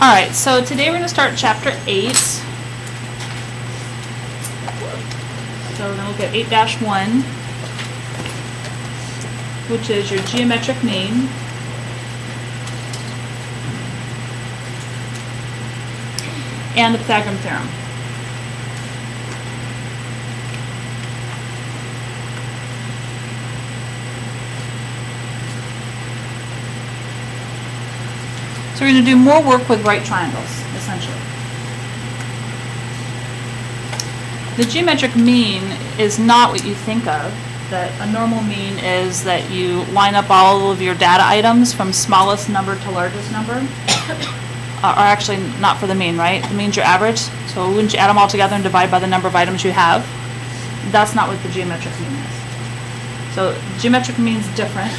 Alright, so today we're going to start chapter 8. So we're going to look at 8-1, which is your geometric mean. And the Pythagoras Theorem. So we're going to do more work with right triangles, essentially. The geometric mean is not what you think of. That a normal mean is that you line up all of your data items from smallest number to largest number. Or actually not for the mean, right? The mean's your average. So wouldn't you add them all together and divide by the number of items you have? That's not what the geometric mean is. So geometric mean's different.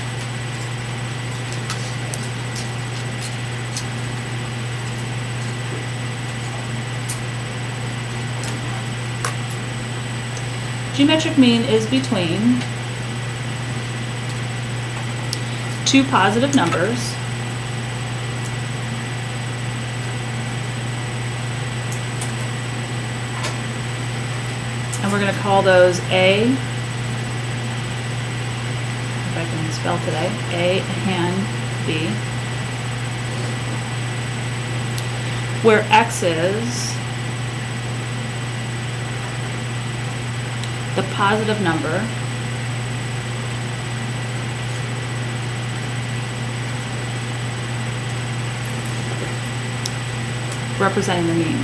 Geometric mean is between two positive numbers and we're going to call those A, if I can spell today, A and B, where X is the positive number representing the mean.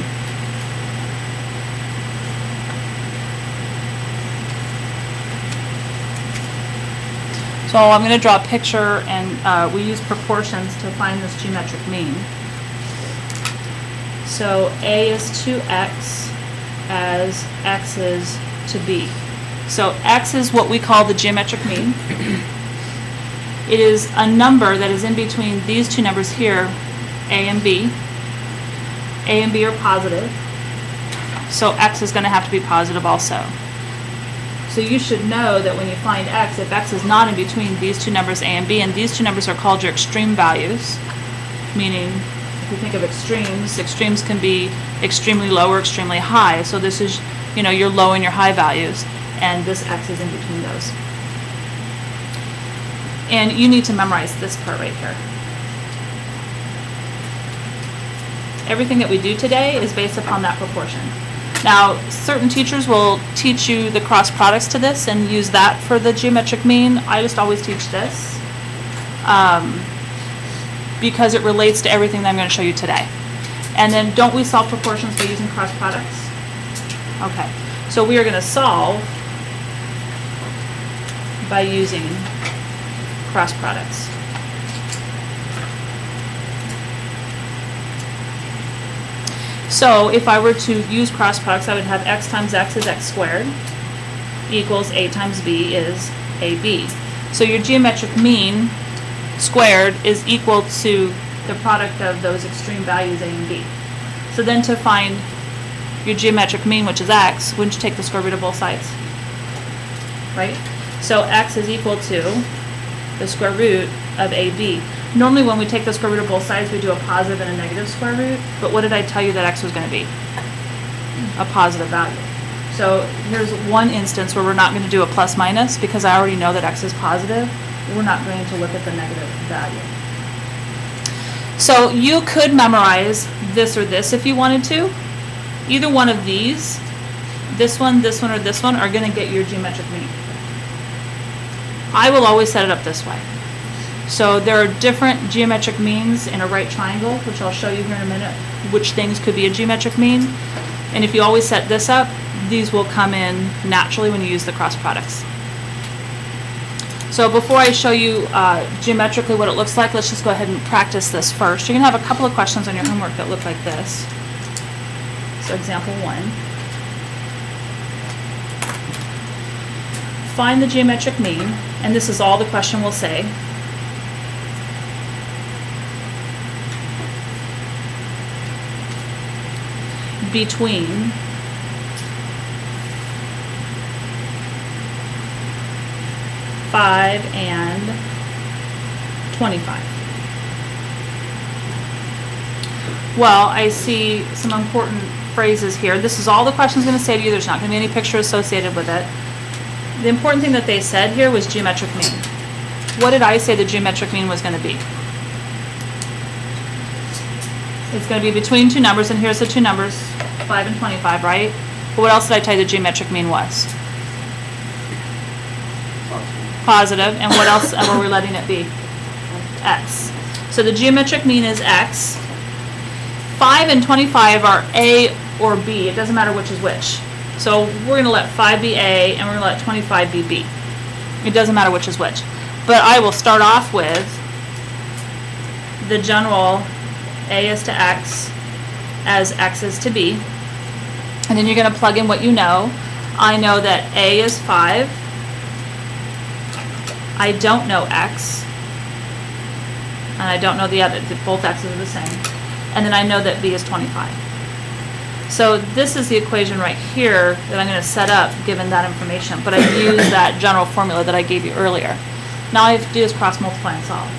So I'm going to draw a picture, and we use proportions to find this geometric mean. So A is 2x as x is to b. So x is what we call the geometric mean. It is a number that is in between these two numbers here, a and b. A and b are positive, so x is going to have to be positive also. So you should know that when you find x, if x is not in between these two numbers a and b, and these two numbers are called your extreme values, meaning if you think of extremes, extremes can be extremely low or extremely high. So this is, you know, your low and your high values, and this x is in between those. And you need to memorize this part right here. Everything that we do today is based upon that proportion. Now, certain teachers will teach you the cross products to this and use that for the geometric mean. I just always teach this because it relates to everything that I'm going to show you today. And then don't we solve proportions by using cross products? Okay, so we are going to solve by using cross products. So if I were to use cross products, I would have x times x is x squared equals a times b is ab. So your geometric mean squared is equal to the product of those extreme values a and b. So then to find your geometric mean, which is x, wouldn't you take the square root of both sides? Right? So x is equal to the square root of ab. Normally when we take the square root of both sides, we do a positive and a negative square root, but what did I tell you that x was going to be? A positive value. So here's one instance where we're not going to do a plus minus because I already know that x is positive. We're not going to look at the negative value. So you could memorize this or this if you wanted to. Either one of these, this one, or this one, are going to get your geometric mean. I will always set it up this way. So there are different geometric means in a right triangle, which I'll show you here in a minute, which things could be a geometric mean. And if you always set this up, these will come in naturally when you use the cross products. So before I show you geometrically what it looks like, let's just go ahead and practice this first. You're going to have a couple of questions on your homework that look like this. So example 1. Find the geometric mean, and this is all the question will say. Between $5 and $25. Well, I see some important phrases here. This is all the question's going to say to you. There's not going to be any picture associated with it. The important thing that they said here was geometric mean. What did I say the geometric mean was going to be? It's going to be between two numbers, and here's the two numbers, 5 and 25, right? But what else did I tell you the geometric mean was? Positive. And what else were we letting it be? X. So the geometric mean is X. 5 and 25 are A or B. It doesn't matter which is which. So we're going to let 5 be A, and we're going to let 25 be B. It doesn't matter which is which. But I will start off with the general A is to X as X is to B. And then you're going to plug in what you know. I know that A is 5. I don't know X. And I don't know the other. Both X's are the same. And then I know that B is 25. So this is the equation right here that I'm going to set up given that information. But I use that general formula that I gave you earlier. Now all I have to do is cross multiply and solve.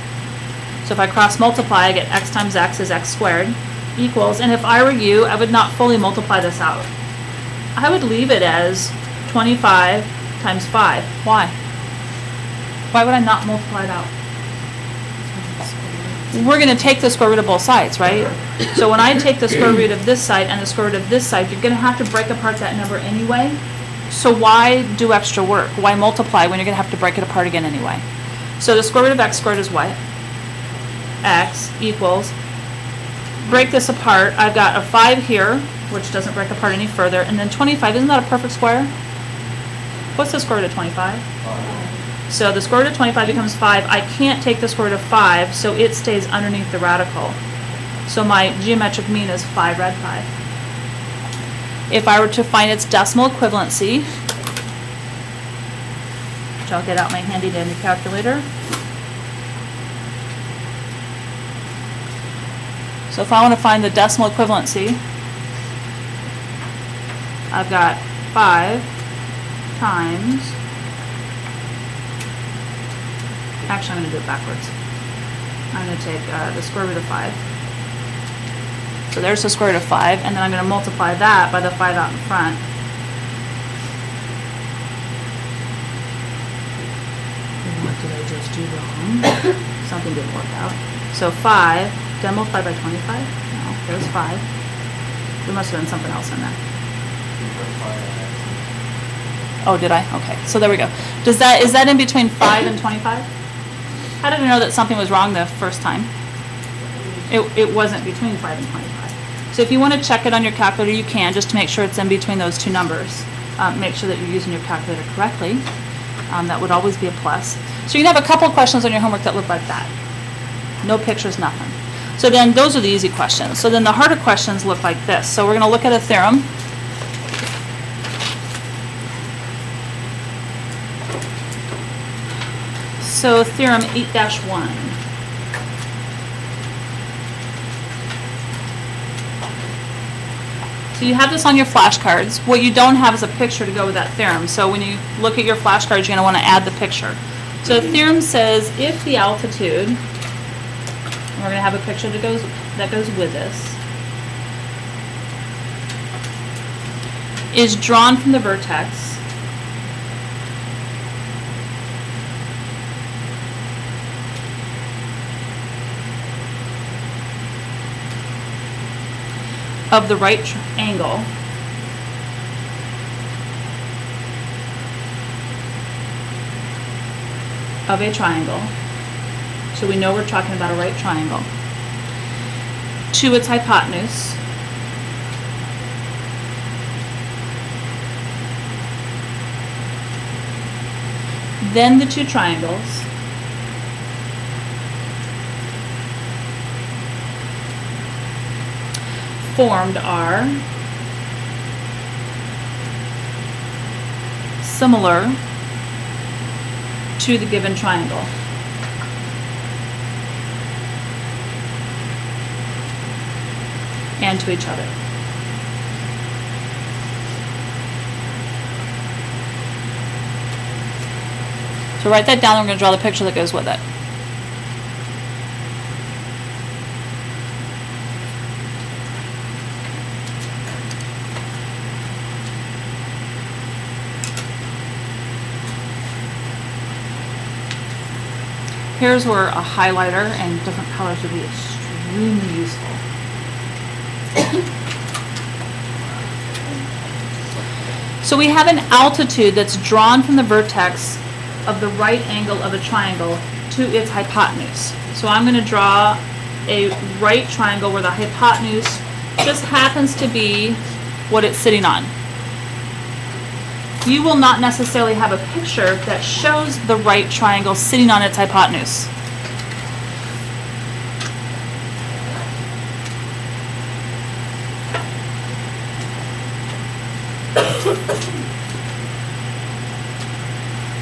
So if I cross multiply, I get X times X is X squared equals, and if I were you, I would not fully multiply this out. I would leave it as 25 times 5. Why? Why would I not multiply it out? We're going to take the square root of both sides, right? So when I take the square root of this side and the square root of this side, you're going to have to break apart that number anyway. So why do extra work? Why multiply when you're going to have to break it apart again anyway? So the square root of X squared is what? X equals, break this apart, I've got a 5 here, which doesn't break apart any further, and then 25, isn't that a perfect square? What's the square root of 25? So the square root of 25 becomes 5. I can't take the square root of 5, so it stays underneath the radical. So my geometric mean is 5 rad 5. If I were to find its decimal equivalency, which I'll get out my handy dandy calculator. So if I want to find the decimal equivalency, I've got 5 times, actually I'm going to do it backwards. I'm going to take the square root of 5. So there's the square root of 5, and then I'm going to multiply that by the 5 out in front. What did I just do wrong? Something didn't work out. So 5, did I multiply by 25? No, there's 5. There must have been something else in there. Oh, did I? Okay, so there we go. Is that in between 5 and 25? How did I know that something was wrong the first time? It wasn't between 5 and 25. So if you want to check it on your calculator, you can, just to make sure it's in between those two numbers. Make sure that you're using your calculator correctly. That would always be a plus. So you can have a couple of questions on your homework that look like that. No pictures, nothing. So then those are the easy questions. So then the harder questions look like this. So we're going to look at a theorem. So theorem 8-1. So you have this on your flashcards. What you don't have is a picture to go with that theorem. So when you look at your flashcards, you're going to want to add the picture. So the theorem says if the altitude, and we're going to have a picture that goes with this, is drawn from the vertex of the right angle of a triangle, so we know we're talking about a right triangle, to its hypotenuse, then the two triangles formed are similar to the given triangle. And to each other. So write that down, and we're going to draw the picture that goes with it. Here's where a highlighter and different colors would be extremely useful. So we have an altitude that's drawn from the vertex of the right angle of a triangle to its hypotenuse. So I'm going to draw a right triangle where the hypotenuse just happens to be what it's sitting on. You will not necessarily have a picture that shows the right triangle sitting on its hypotenuse.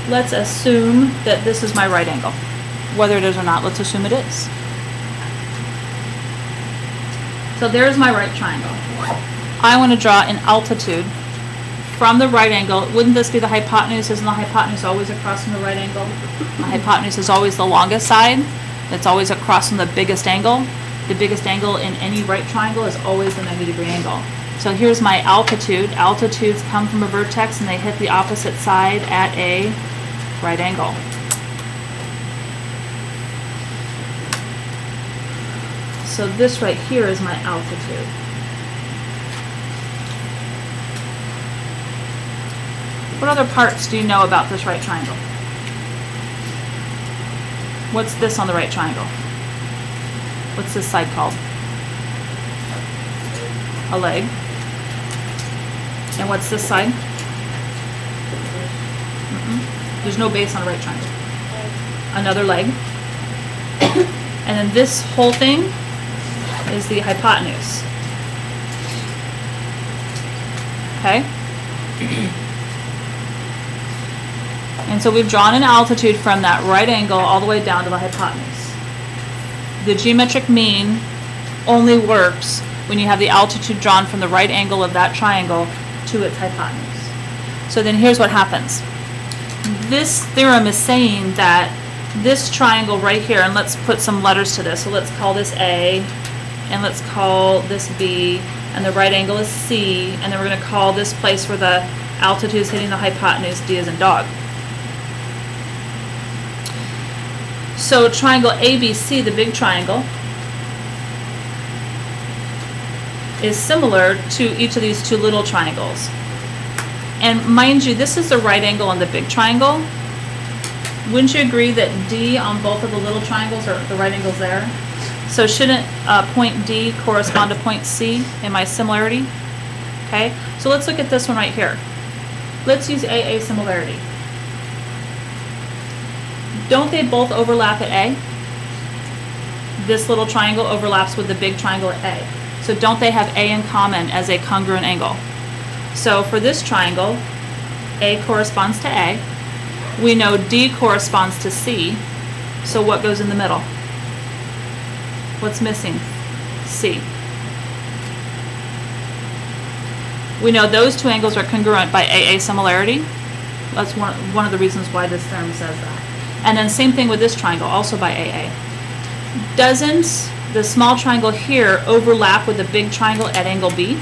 Let's assume that this is my right angle. Whether it is or not, let's assume it is. So there's my right triangle. I want to draw an altitude from the right angle. Wouldn't this be the hypotenuse? Isn't the hypotenuse always across from the right angle? The hypotenuse is always the longest side. It's always across from the biggest angle. The biggest angle in any right triangle is always the 90-degree angle. So here's my altitude. Altitudes come from a vertex and they hit the opposite side at a right angle. So this right here is my altitude. What other parts do you know about this right triangle? What's this on the right triangle? What's this side called? A leg. And what's this side? There's no base on a right triangle. Another leg. And then this whole thing is the hypotenuse. Okay? And so we've drawn an altitude from that right angle all the way down to the hypotenuse. The geometric mean only works when you have the altitude drawn from the right angle of that triangle to its hypotenuse. So then here's what happens. This theorem is saying that this triangle right here, and let's put some letters to this. So let's call this A, and let's call this B, and the right angle is C, and then we're going to call this place where the altitude is hitting the hypotenuse D as in dog. So triangle ABC, the big triangle, is similar to each of these two little triangles. And mind you, this is the right angle on the big triangle. Wouldn't you agree that D on both of the little triangles are the right angles there? So shouldn't point D correspond to point C in my similarity? Okay, so let's look at this one right here. Let's use AA similarity. Don't they both overlap at A? This little triangle overlaps with the big triangle at A. So don't they have A in common as a congruent angle? So for this triangle, A corresponds to A. We know D corresponds to C. So what goes in the middle? What's missing? C. We know those two angles are congruent by AA similarity. That's one of the reasons why this theorem says that. And then same thing with this triangle, also by AA. Doesn't the small triangle here overlap with the big triangle at angle B?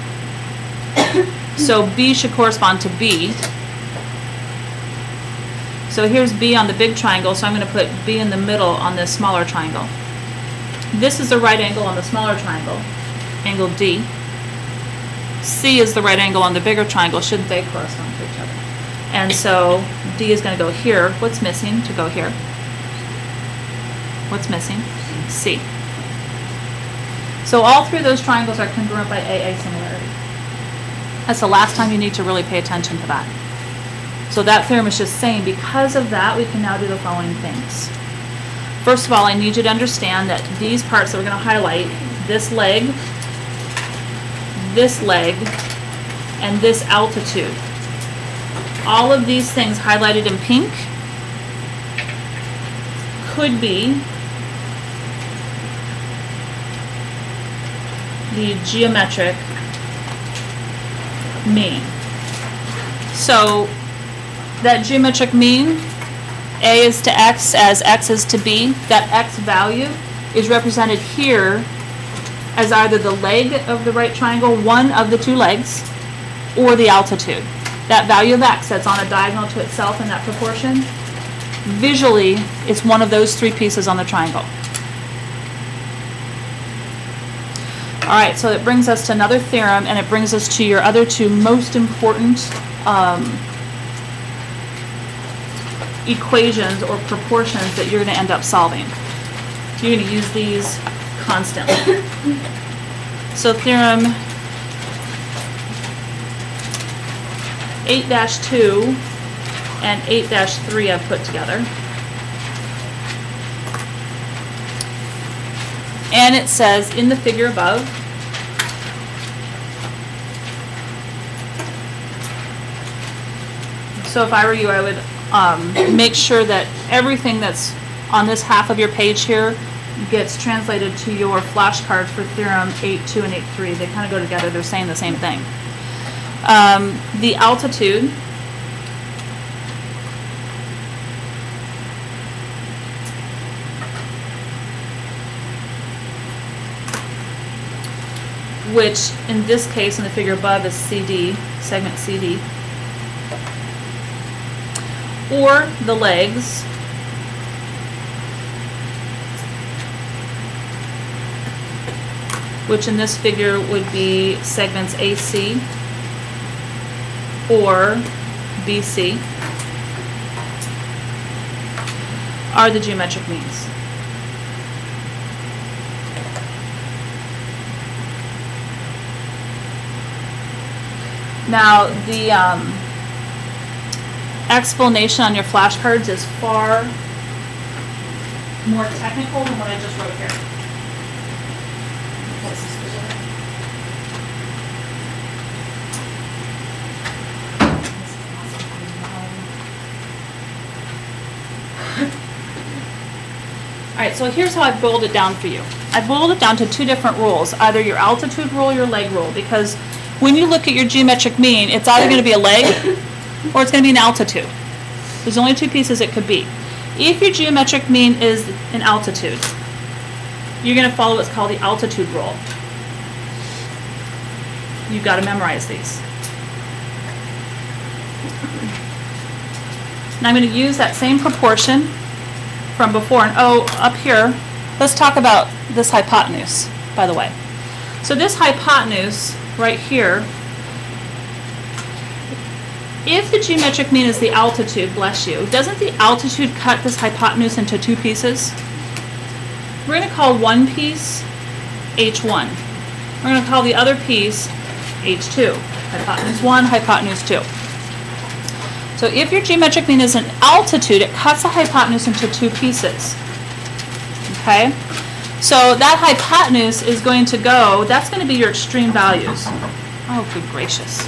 So B should correspond to B. So here's B on the big triangle, so I'm going to put B in the middle on this smaller triangle. This is the right angle on the smaller triangle, angle D. C is the right angle on the bigger triangle. Shouldn't they correspond to each other? And so D is going to go here. What's missing to go here? What's missing? C. So all three of those triangles are congruent by AA similarity. That's the last time you need to really pay attention to that. So that theorem is just saying because of that we can now do the following things. First of all, I need you to understand that these parts that we're going to highlight, this leg, and this altitude, all of these things highlighted in pink could be the geometric mean. So that geometric mean, A is to X as X is to B, that X value is represented here as either the leg of the right triangle, one of the two legs, or the altitude. That value of X that's on a diagonal to itself in that proportion visually, it's one of those three pieces on the triangle. All right, so it brings us to another theorem, and it brings us to your other two most important equations or proportions that you're going to end up solving. You're going to use these constantly. So theorem 8-2 and 8-3 I've put together. And it says in the figure above, so if I were you, I would make sure that everything that's on this half of your page here gets translated to your flashcard for theorem 8-2 and 8-3. They kind of go together. They're saying the same thing. The altitude which in this case in the figure above is CD, segment CD, or the legs, which in this figure would be segments AC or BC, are the geometric means. Now, the explanation on your flashcards is far more technical than what I just wrote here. All right, so here's how I've boiled it down for you. I've boiled it down to two different rules, either your altitude rule or your leg rule, because when you look at your geometric mean, it's either going to be a leg or it's going to be an altitude. There's only two pieces it could be. If your geometric mean is an altitude, you're going to follow what's called the altitude rule. You've got to memorize these. Now I'm going to use that same proportion from before. And up here, let's talk about this hypotenuse, by the way. So this hypotenuse right here, if the geometric mean is the altitude, bless you, doesn't the altitude cut this hypotenuse into two pieces? We're going to call one piece H1. We're going to call the other piece H2. Hypotenuse 1, hypotenuse 2. So if your geometric mean is an altitude, it cuts the hypotenuse into two pieces. Okay? So that hypotenuse is going to go, that's going to be your extreme values. Oh, good gracious.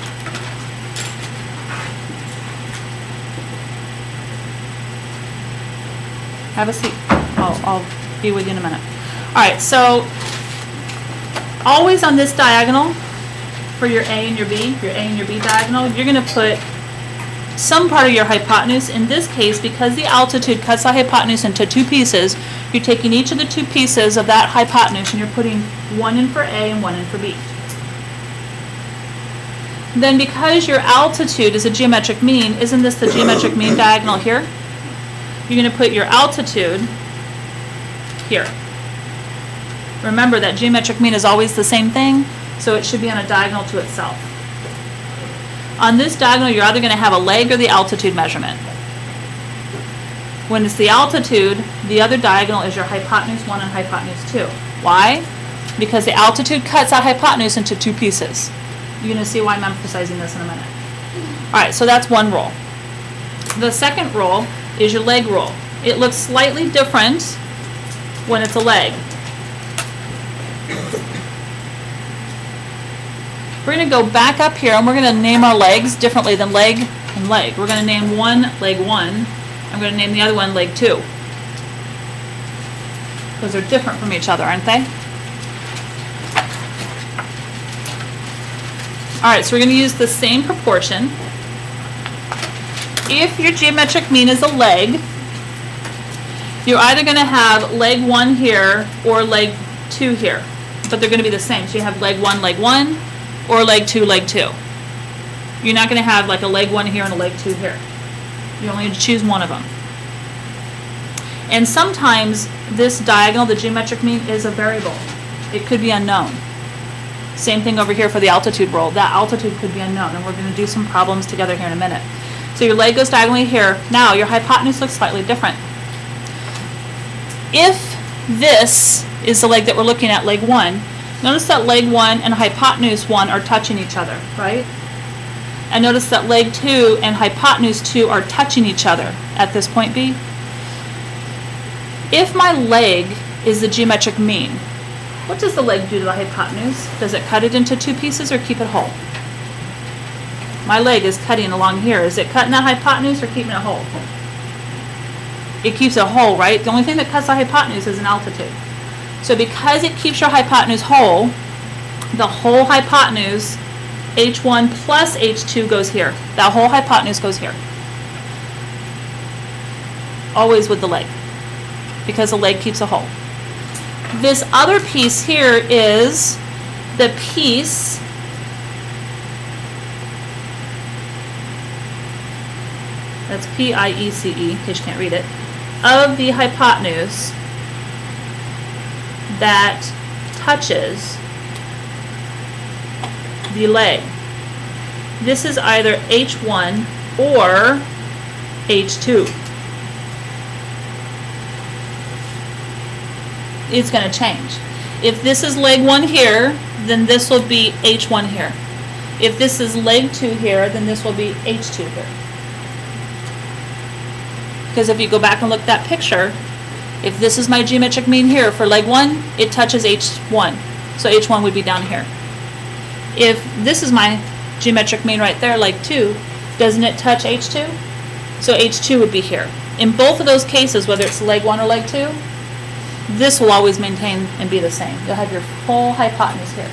Have a seat. I'll be with you in a minute. All right, so always on this diagonal for your A and your B diagonal, you're going to put some part of your hypotenuse. In this case, because the altitude cuts the hypotenuse into two pieces, you're taking each of the two pieces of that hypotenuse and you're putting one in for A and one in for B. Then because your altitude is a geometric mean, isn't this the geometric mean diagonal here? You're going to put your altitude here. Remember that geometric mean is always the same thing, so it should be on a diagonal to itself. On this diagonal, you're either going to have a leg or the altitude measurement. When it's the altitude, the other diagonal is your hypotenuse 1 and hypotenuse 2. Why? Because the altitude cuts that hypotenuse into two pieces. You're going to see why I'm emphasizing this in a minute. All right, so that's one rule. The second rule is your leg rule. It looks slightly different when it's a leg. We're going to go back up here and we're going to name our legs differently than leg and leg. We're going to name one leg 1. I'm going to name the other one leg 2. Because they're different from each other, aren't they? Alright, so we're going to use the same proportion. If your geometric mean is a leg, you're either going to have leg 1 here or leg 2 here. But they're going to be the same. So you have leg 1, or leg 2, leg 2. You're not going to have like a leg 1 here and a leg 2 here. You only choose one of them. And sometimes this diagonal, the geometric mean, is a variable. It could be unknown. Same thing over here for the altitude rule. That altitude could be unknown, and we're going to do some problems together here in a minute. So your leg goes diagonally here. Now your hypotenuse looks slightly different. If this is the leg that we're looking at, leg 1, notice that leg 1 and hypotenuse 1 are touching each other, right? And notice that leg 2 and hypotenuse 2 are touching each other at this point B. If my leg is the geometric mean, what does the leg do to the hypotenuse? Does it cut it into two pieces or keep it whole? My leg is cutting along here. Is it cutting that hypotenuse or keeping it whole? It keeps it whole, right? The only thing that cuts the hypotenuse is an altitude. So because it keeps your hypotenuse whole, the whole hypotenuse, h1 plus h2 goes here. That whole hypotenuse goes here. Always with the leg, because the leg keeps a whole. This other piece here is the piece that's P-I-E-C-E, in case you can't read it, of the hypotenuse that touches the leg. This is either H1 or H2. It's going to change. If this is leg 1 here, then this will be H1 here. If this is leg 2 here, then this will be H2 here. Because if you go back and look at that picture, if this is my geometric mean here for leg 1, it touches H1. So H1 would be down here. If this is my geometric mean right there, leg 2, doesn't it touch H2? So H2 would be here. In both of those cases, whether it's leg 1 or leg 2, this will always maintain and be the same. You'll have your full hypotenuse here.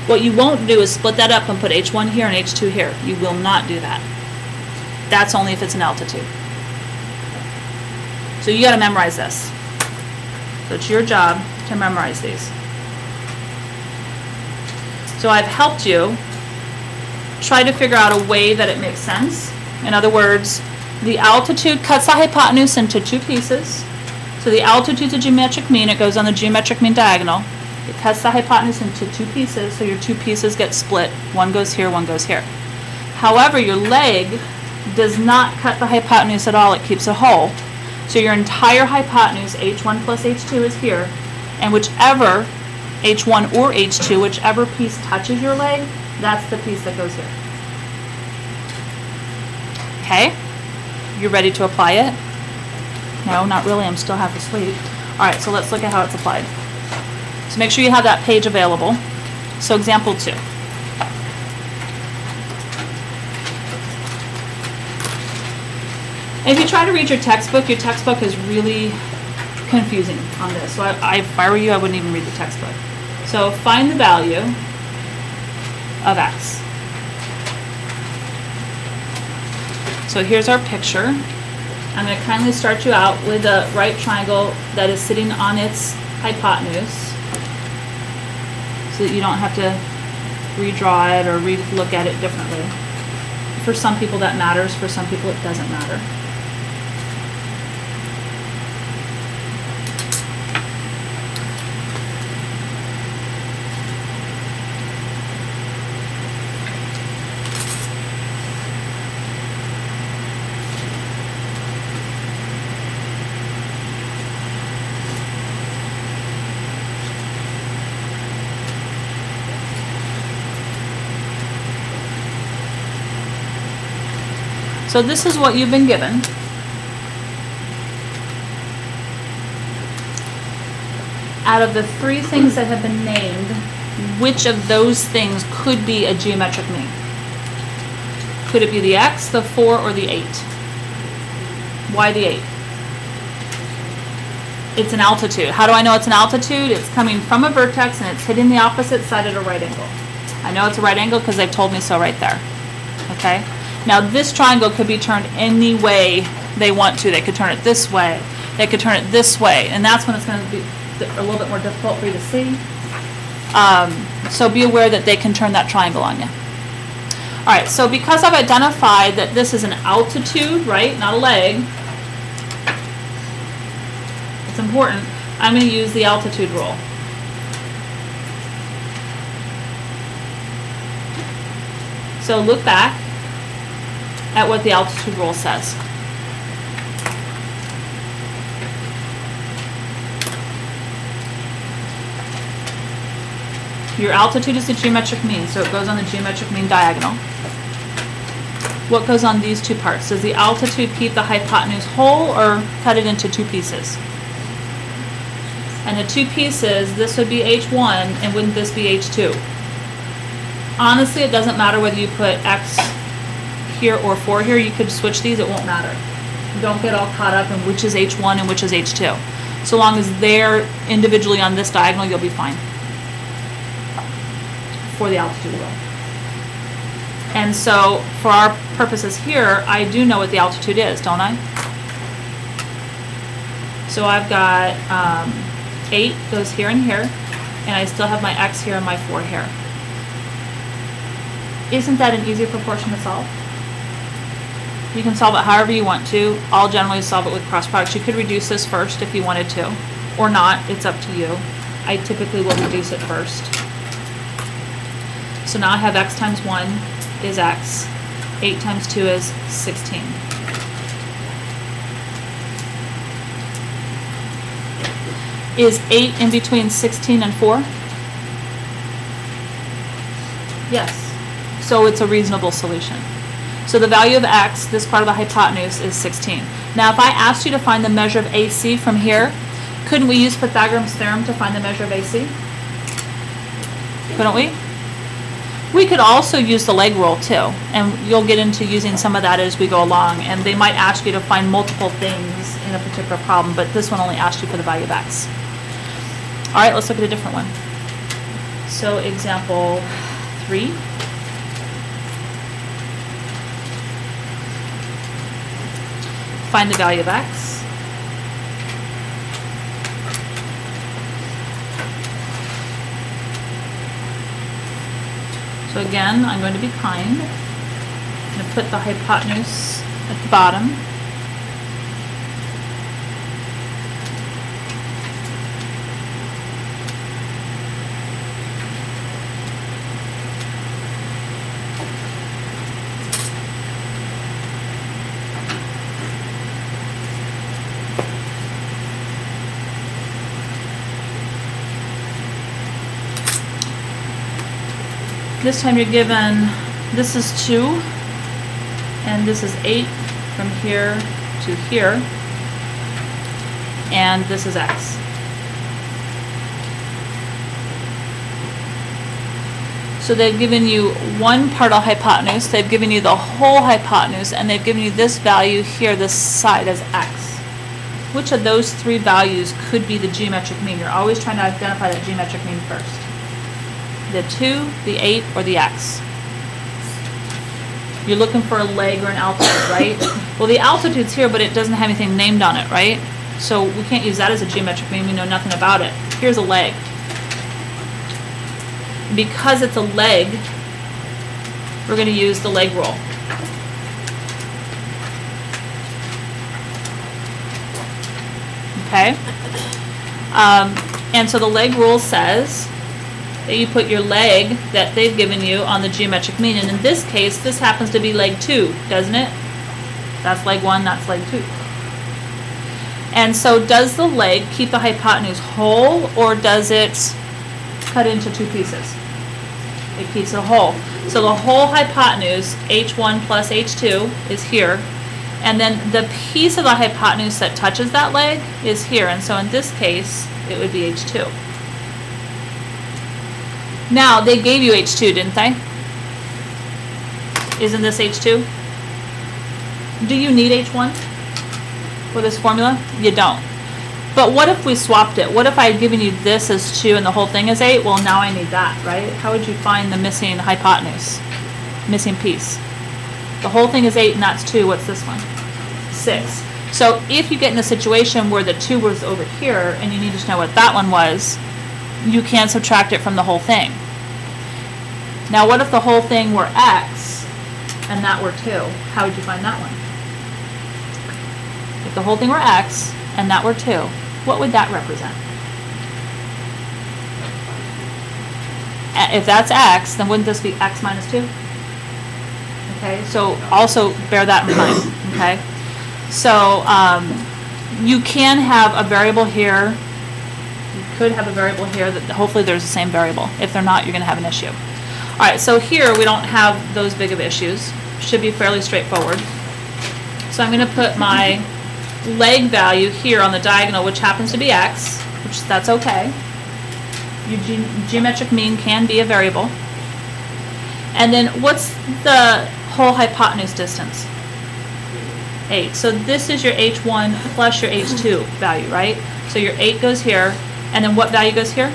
What you won't do is split that up and put H1 here and H2 here. You will not do that. That's only if it's an altitude. So you got to memorize this. So it's your job to memorize these. So I've helped you try to figure out a way that it makes sense. In other words, the altitude cuts the hypotenuse into two pieces. So the altitude is a geometric mean. It goes on the geometric mean diagonal. It cuts the hypotenuse into two pieces, so your two pieces get split. One goes here, one goes here. However, your leg does not cut the hypotenuse at all. It keeps it whole. So your entire hypotenuse, H1 plus H2, is here. And whichever, H1 or H2, whichever piece touches your leg, that's the piece that goes here. Okay? You ready to apply it? No, not really. I'm still half asleep. All right, so let's look at how it's applied. So make sure you have that page available. So example 2. And if you try to read your textbook is really confusing on this. So if I were you, I wouldn't even read the textbook. So find the value of x. So here's our picture. I'm going to kindly start you out with a right triangle that is sitting on its hypotenuse so that you don't have to redraw it or look at it differently. For some people that matters, for some people it doesn't matter. So this is what you've been given. Out of the three things that have been named, which of those things could be a geometric mean? Could it be the x, the 4, or the 8? Why the 8? It's an altitude. How do I know it's an altitude? It's coming from a vertex and it's hitting the opposite side at a right angle. I know it's a right angle because they've told me so right there. Okay? Now this triangle could be turned any way they want to. They could turn it this way. They could turn it this way. And that's when it's going to be a little bit more difficult for you to see. So be aware that they can turn that triangle on you. All right, so because I've identified that this is an altitude, right, not a leg, important, I'm going to use the altitude rule. So look back at what the altitude rule says. Your altitude is the geometric mean, so it goes on the geometric mean diagonal. What goes on these two parts? Does the altitude keep the hypotenuse whole or cut it into two pieces? And the two pieces, this would be H1, and wouldn't this be H2? Honestly, it doesn't matter whether you put X here or 4 here. You could switch these, it won't matter. Don't get all caught up in which is H1 and which is H2. So long as they're individually on this diagonal, you'll be fine for the altitude rule. And so for our purposes here, I do know what the altitude is, don't I? So I've got 8 goes here and here, and I still have my X here and my 4 here. Isn't that an easier proportion to solve? You can solve it however you want to. I'll generally solve it with cross products. You could reduce this first if you wanted to, or not, it's up to you. I typically will reduce it first. So now I have X times 1 is X, 8 times 2 is 16. Is 8 in between 16 and 4? Yes. So it's a reasonable solution. So the value of X, this part of the hypotenuse, is 16. Now if I asked you to find the measure of AC from here, couldn't we use Pythagoras Theorem to find the measure of AC? Couldn't we? We could also use the leg rule too, and you'll get into using some of that as we go along, and they might ask you to find multiple things in a particular problem, but this one only asked you for the value of X. All right, let's look at a different one. So example 3. Find the value of X. So again, I'm going to be kind. I'm going to put the hypotenuse at the bottom. This time you're given, this is 2, and this is 8 from here to here, and this is X. So they've given you one part of hypotenuse, they've given you the whole hypotenuse, and they've given you this value here, this side as X. Which of those 3 values could be the geometric mean? You're always trying to identify that geometric mean first. The 2, the 8, or the X. You're looking for a leg or an altitude, right? Well, the altitude's here, but it doesn't have anything named on it, right? So we can't use that as a geometric mean. We know nothing about it. Here's a leg. Because it's a leg, we're going to use the leg rule. Okay? And so the leg rule says that you put your leg that they've given you on the geometric mean, and in this case this happens to be leg 2, doesn't it? That's leg 1, that's leg 2. And so does the leg keep the hypotenuse whole, or does it cut into 2 pieces? It keeps it whole. So the whole hypotenuse, H1 plus H2, is here, and then the piece of the hypotenuse that touches that leg is here, and so in this case it would be H2. Now, they gave you H2, didn't they? Isn't this H2? Do you need H1 for this formula? You don't. But what if we swapped it? What if I had given you this as 2 and the whole thing is 8? Well, now I need that, right? How would you find the missing hypotenuse? Missing piece. The whole thing is 8 and that's 2. What's this one? 6. So if you get in a situation where the 2 was over here and you needed to know what that one was, you can subtract it from the whole thing. Now what if the whole thing were X and that were 2? How would you find that one? If the whole thing were X and that were 2, what would that represent? If that's x, then wouldn't this be x minus 2? Okay, so also bear that in mind, okay? So you can have a variable here. You could have a variable here that hopefully there's the same variable. If they're not, you're going to have an issue. All right, so here we don't have those big of issues. Should be fairly straightforward. So I'm going to put my leg value here on the diagonal, which happens to be x, which that's okay. Your geometric mean can be a variable. And then what's the whole hypotenuse distance? 8. So this is your h1 plus your h2 value, right? So your 8 goes here, and then what value goes here?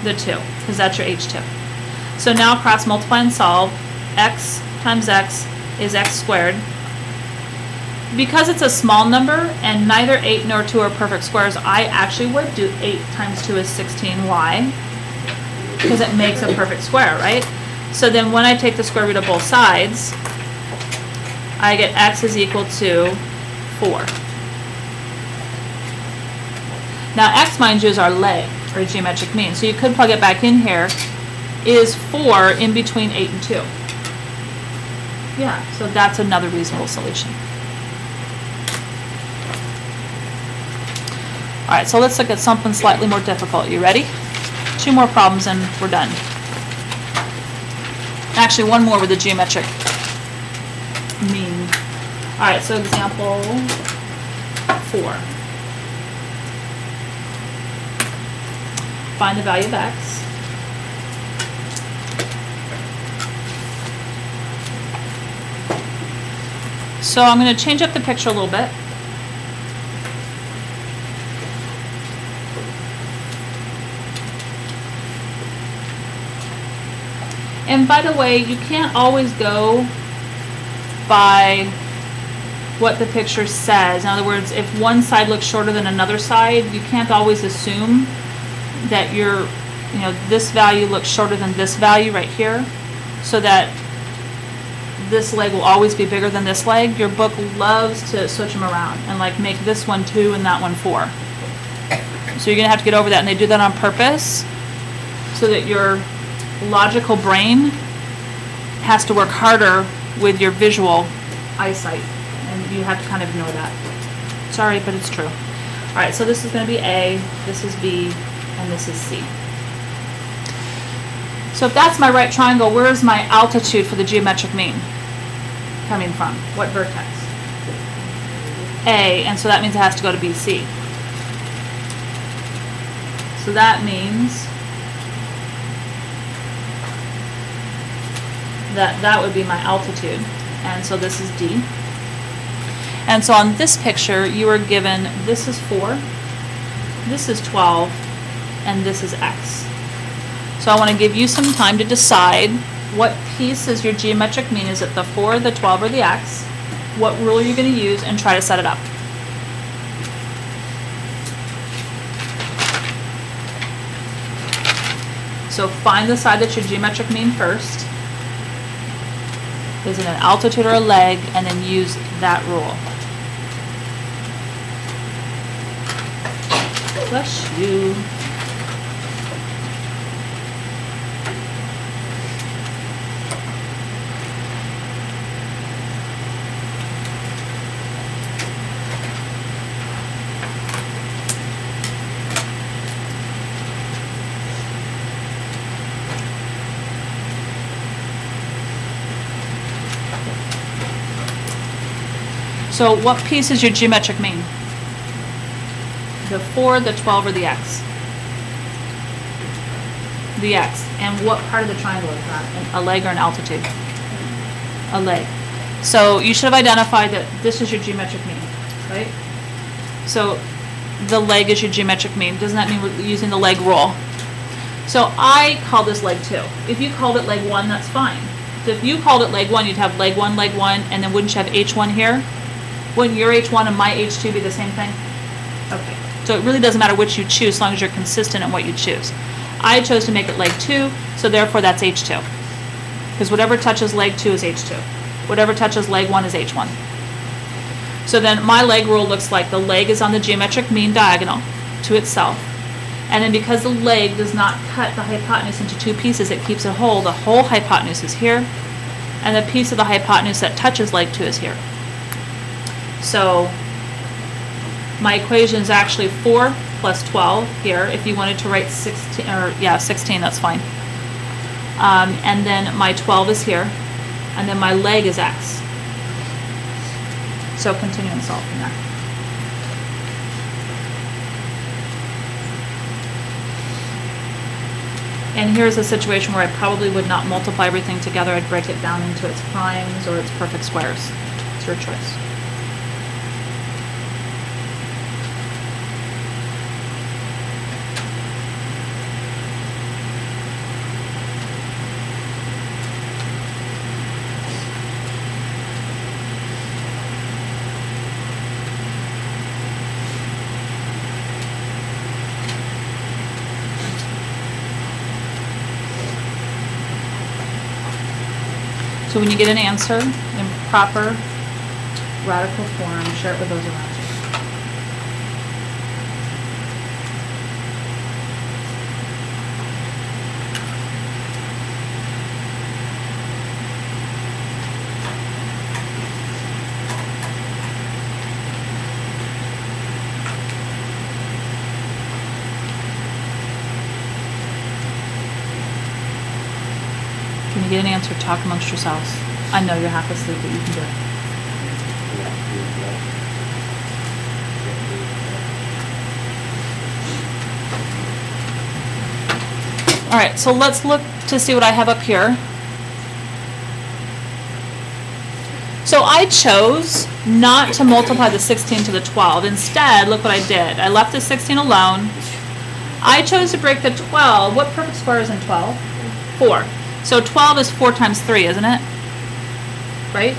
The 2, because that's your h2. So now cross multiply and solve. X times x is x squared. Because it's a small number and neither 8 nor 2 are perfect squares, I actually would do 8 times 2 is 16. Why? Because it makes a perfect square, right? So then when I take the square root of both sides, I get x is equal to 4. Now x, mind you, is our leg, or geometric mean. So you could plug it back in here. Is 4 in between 8 and 2? Yeah, so that's another reasonable solution. All right, so let's look at something slightly more difficult. You ready? 2 more problems and we're done. Actually, one more with the geometric mean. All right, so example 4. Find the value of x. So I'm going to change up the picture a little bit. And by the way, you can't always go by what the picture says. In other words, if one side looks shorter than another side, you can't always assume that this value looks shorter than this value right here, so that this leg will always be bigger than this leg. Your book loves to switch them around and like make this one 2 and that one 4. So you're going to have to get over that, and they do that on purpose so that your logical brain has to work harder with your visual eyesight, and you have to kind of ignore that. Sorry, but it's true. All right, so this is going to be A, this is B, and this is C. So if that's my right triangle, where is my altitude for the geometric mean coming from? What vertex? A, and so that means it has to go to BC. So that means that would be my altitude, and so this is D. And so on this picture, you are given, this is 4, this is 12, and this is X. So I want to give you some time to decide what piece is your geometric mean. Is it the 4, the 12, or the X? What rule are you going to use, and try to set it up. So find the side that's your geometric mean first. Is it an altitude or a leg, and then use that rule. Bless you. So what piece is your geometric mean? The 4, the 12, or the X? The X. And what part of the triangle is that? A leg or an altitude? A leg. So you should have identified that this is your geometric mean, right? So the leg is your geometric mean. Doesn't that mean we're using the leg rule? So I call this leg 2. If you called it leg 1, that's fine. So if you called it leg 1, you'd have leg 1, and then wouldn't you have H1 here? Wouldn't your H1 and my H2 be the same thing? Okay. So it really doesn't matter which you choose as long as you're consistent in what you choose. I chose to make it leg 2, so therefore that's H2. Because whatever touches leg 2 is H2. Whatever touches leg 1 is H1. So then my leg rule looks like the leg is on the geometric mean diagonal to itself. And then because the leg does not cut the hypotenuse into two pieces, it keeps it whole. The whole hypotenuse is here, and the piece of the hypotenuse that touches leg 2 is here. So my equation is actually 4 plus 12 here. If you wanted to write 16, or yeah, 16, that's fine. And then my 12 is here, and then my leg is x. So continue and solve from there. And here's a situation where I probably would not multiply everything together. I'd break it down into its primes or its perfect squares. It's your choice. So when you get an answer in proper radical form, share it with those around you. When you get an answer, talk amongst yourselves. I know you're half asleep, but you can do it. All right, so let's look to see what I have up here. So I chose not to multiply the 16 to the 12. Instead, look what I did. I left the 16 alone. I chose to break the 12. What perfect square is in 12? 4. So 12 is 4 times 3, isn't it? Right?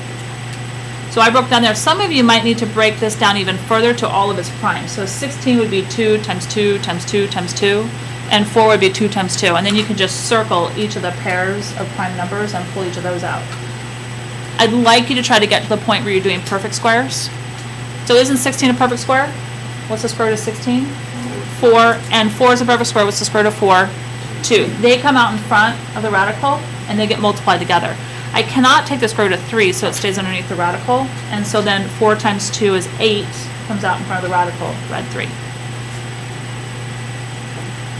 So I broke down there. Some of you might need to break this down even further to all of its primes. So 16 would be 2 times 2 times 2 times 2, and 4 would be 2 times 2. And then you can just circle each of the pairs of prime numbers and pull each of those out. I'd like you to try to get to the point where you're doing perfect squares. So isn't 16 a perfect square? What's the square root of 16? 4, and 4 is a perfect square. What's the square root of 4? 2. They come out in front of the radical, and they get multiplied together. I cannot take the square root of 3, so it stays underneath the radical, and so then 4 times 2 is 8, comes out in front of the radical, red 3.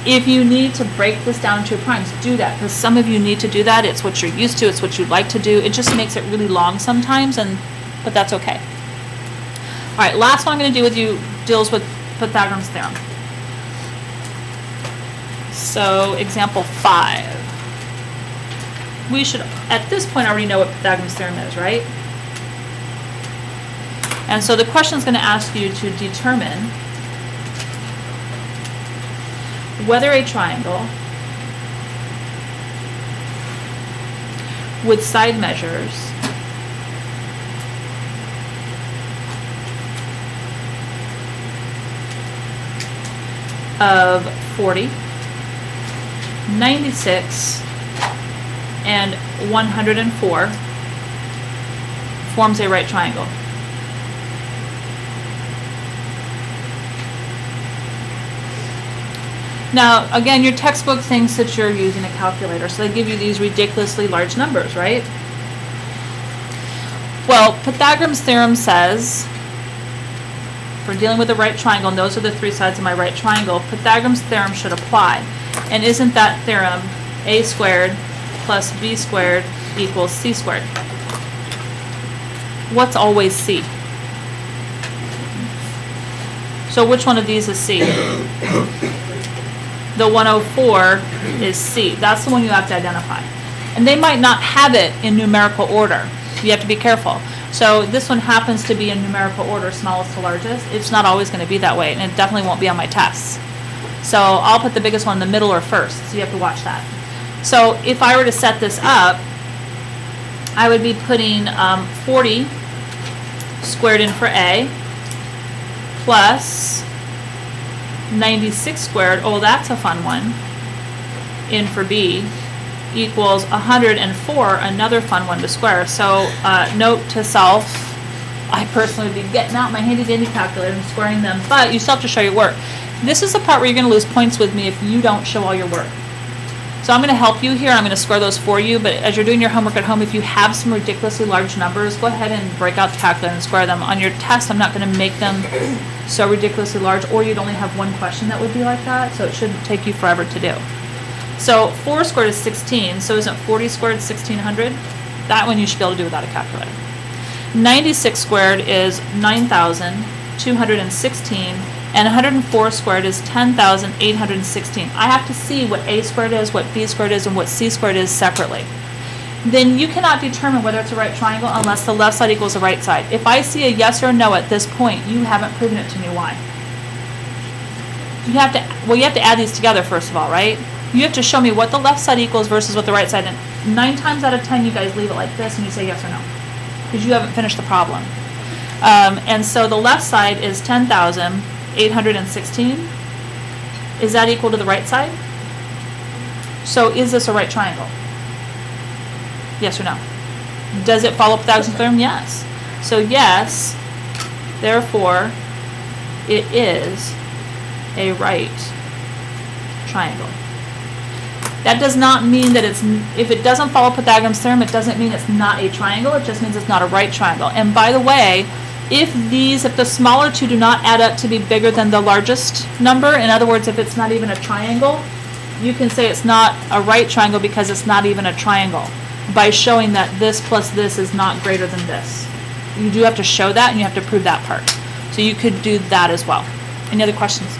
If you need to break this down into your primes, do that, because some of you need to do that. It's what you're used to, it's what you like to do. It just makes it really long sometimes, but that's okay. All right, last one I'm going to do with you deals with Pythagoras Theorem. So, example 5. We should, at this point, already know what Pythagoras Theorem is, right? And so the question is going to ask you to determine whether a triangle with side measures of 40, 96, and 104 forms a right triangle. Now, again, your textbook thinks that you're using a calculator, so they give you these ridiculously large numbers, right? Well, Pythagoras Theorem says, for dealing with a right triangle, and those are the 3 sides of my right triangle, Pythagoras Theorem should apply. And isn't that theorem a squared plus b squared equals c squared? What's always c? So which one of these is c? The 104 is c. That's the one you have to identify. And they might not have it in numerical order. You have to be careful. So this one happens to be in numerical order, smallest to largest. It's not always going to be that way, and it definitely won't be on my tests. So I'll put the biggest one in the middle or first, so you have to watch that. So if I were to set this up, I would be putting 40 squared in for A plus 96 squared, oh that's a fun one, in for B equals 104, another fun one to square. So note to self, I personally would be getting out my handy dandy calculator and squaring them, but you still have to show your work. This is the part where you're going to lose points with me if you don't show all your work. So I'm going to help you here. I'm going to square those for you, but as you're doing your homework at home, if you have some ridiculously large numbers, go ahead and break out the calculator and square them. On your test, I'm not going to make them so ridiculously large, or you'd only have one question that would be like that, so it shouldn't take you forever to do. So 4 squared is 16, so isn't 40 squared 1600? That one you should be able to do without a calculator. 96 squared is 9,216, and 104 squared is 10,816. I have to see what a squared is, what b squared is, and what c squared is separately. Then you cannot determine whether it's a right triangle unless the left side equals the right side. If I see a yes or a no at this point, you haven't proven it to me. Why? You have to add these together first of all, right? You have to show me what the left side equals versus what the right side, and 9 times out of 10 you guys leave it like this and you say yes or no, because you haven't finished the problem. And so the left side is 10,816. Is that equal to the right side? So is this a right triangle? Yes or no? Does it follow Pythagoras Theorem? Yes. So yes, therefore it is a right triangle. That does not mean that if it doesn't follow Pythagoras Theorem, it doesn't mean it's not a triangle, it just means it's not a right triangle. And by the way, if the smaller two do not add up to be bigger than the largest number, in other words, if it's not even a triangle, you can say it's not a right triangle because it's not even a triangle, by showing that this plus this is not greater than this. You do have to show that, and you have to prove that part. So you could do that as well. Any other questions?